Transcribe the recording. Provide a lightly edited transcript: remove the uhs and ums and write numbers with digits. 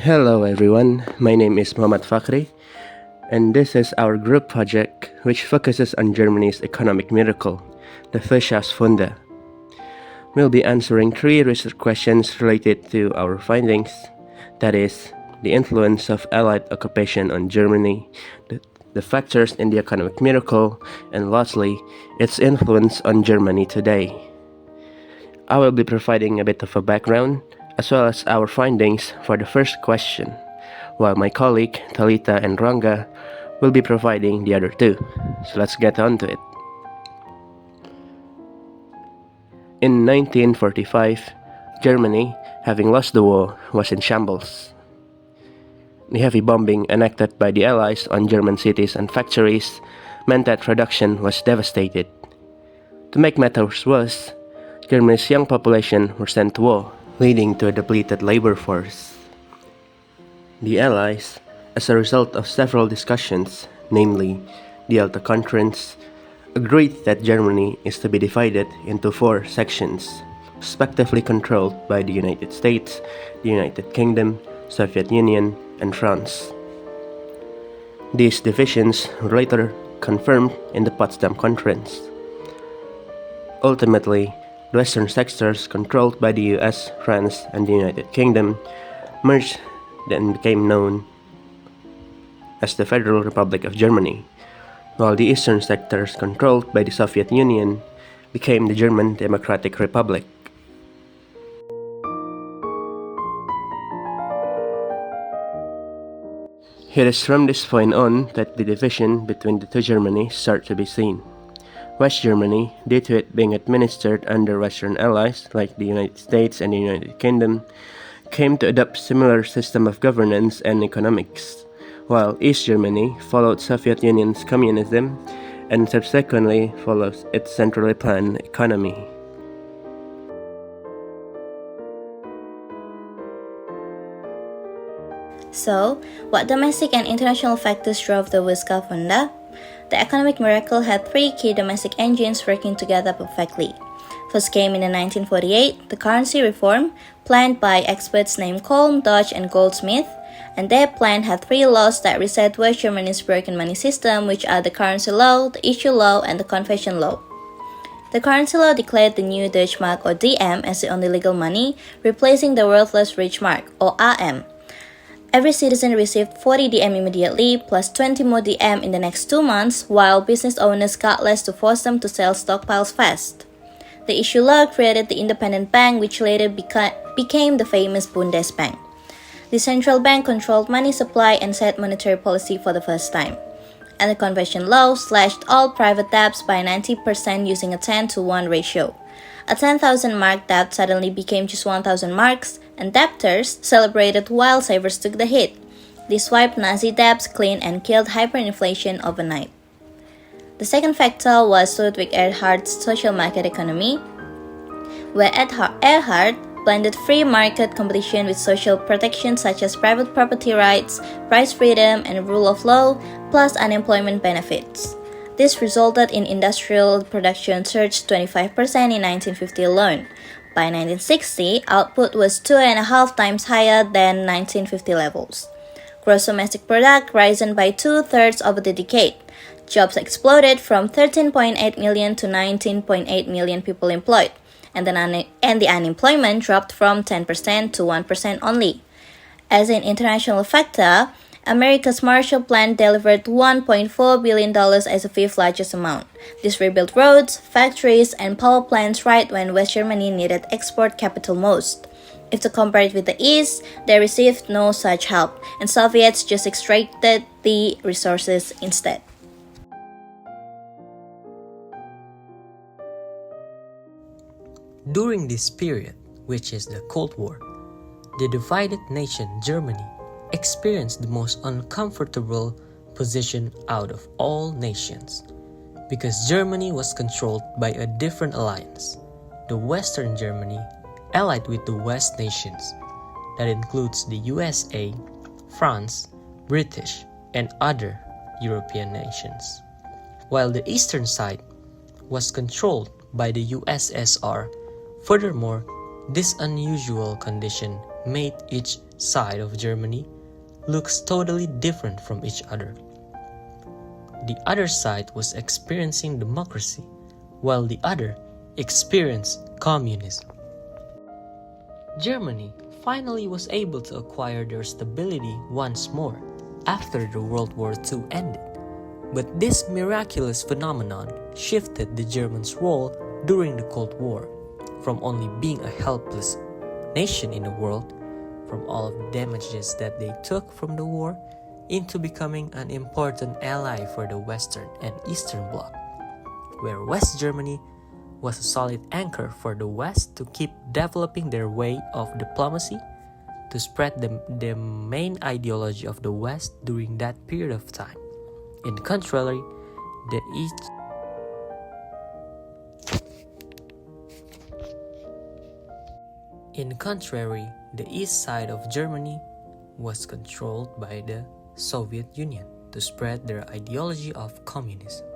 Hello everyone, my name is Muhammad Fakhri, and this is our group project which focuses on Germany's economic miracle, the Wirtscahftswunder. We'll be answering 3 research questions related to our findings, that is, the influence of Allied occupation on Germany, the factors in the economic miracle, and lastly, its influence on Germany today. I will be providing a bit of a background, as well as our findings for the first question, while my colleague Talita and Ranga will be providing the other 2. So let's get on to it. In 1945, Germany, having lost the war, was in shambles. The heavy bombing enacted by the Allies on German cities and factories meant that production was devastated. To make matters worse, Germany's young population were sent to war, leading to a depleted labor force. The Allies, as a result of several discussions, namely the Alta Conference, agreed that Germany is to be divided into 4 sections, respectively controlled by the United States, the United Kingdom, Soviet Union, and France. These divisions were later confirmed in the Potsdam Conference. Ultimately, the western sectors controlled by the US, France, and the United Kingdom merged and became known as the Federal Republic of Germany, while the eastern sectors controlled by the Soviet Union became the German Democratic Republic. It is from this point on that the division between the 2 Germanies start to be seen. West Germany, due to it being administered under Western allies like the United States and the United Kingdom, came to adopt similar system of governance and economics, while East Germany followed Soviet Union's communism and subsequently follows its centrally planned economy. So, what domestic and international factors drove the Wirtscahftswunder? The economic miracle had 3 key domestic engines working together perfectly. First came in 1948, the currency reform, planned by experts named Kolm, Dodge, and Goldsmith, and their plan had 3 laws that reset West Germany's broken money system, which are the currency law, the issue law, and the conversion law. The currency law declared the new Deutsche Mark or DM as the only legal money, replacing the worthless Reichsmark or AM. Every citizen received 40 DM immediately, plus 20 more DM in the next 2 months, while business owners got less to force them to sell stockpiles fast. The issue law created the independent bank, which later became the famous Bundesbank. The central bank controlled money supply and set monetary policy for the first time. And the conversion law slashed all private debts by 90% using a 10-to-1 ratio. A 10,000 mark debt suddenly became just 1,000 marks, and debtors celebrated while savers took the hit. This wiped Nazi debts clean and killed hyperinflation overnight. The second factor was Ludwig Erhard's social market economy, where Erhard blended free market competition with social protection such as private property rights, price freedom, and rule of law, plus unemployment benefits. This resulted in industrial production surged 25% in 1950 alone. By 1960, output was 2.5 times higher than 1950 levels. Gross domestic product risen by 2/3 over the decade. Jobs exploded from 13.8 million to 19.8 million people employed, and the unemployment dropped from 10% to 1% only. As an international factor, America's Marshall Plan delivered $1.4 billion as the 5th largest amount. This rebuilt roads, factories, and power plants right when West Germany needed export capital most. If to compare it with the East, they received no such help, and Soviets just extracted the resources instead. During this period, which is the Cold War, the divided nation Germany experienced the most uncomfortable position out of all nations, because Germany was controlled by a different alliance, the Western Germany, allied with the West nations, that includes the USA, France, British, and other European nations, while the eastern side was controlled by the USSR. Furthermore, this unusual condition made each side of Germany looks totally different from each other. The other side was experiencing democracy, while the other experienced communism. Germany finally was able to acquire their stability once more after the World War II ended. But this miraculous phenomenon shifted the Germans' role during the Cold War, from only being a helpless nation in the world, from all of the damages that they took from the war, into becoming an important ally for the Western and Eastern Bloc, where West Germany was a solid anchor for the West to keep developing their way of diplomacy, to spread the main ideology of the West during that period of time. In contrary, the east side of Germany was controlled by the Soviet Union to spread their ideology of communism.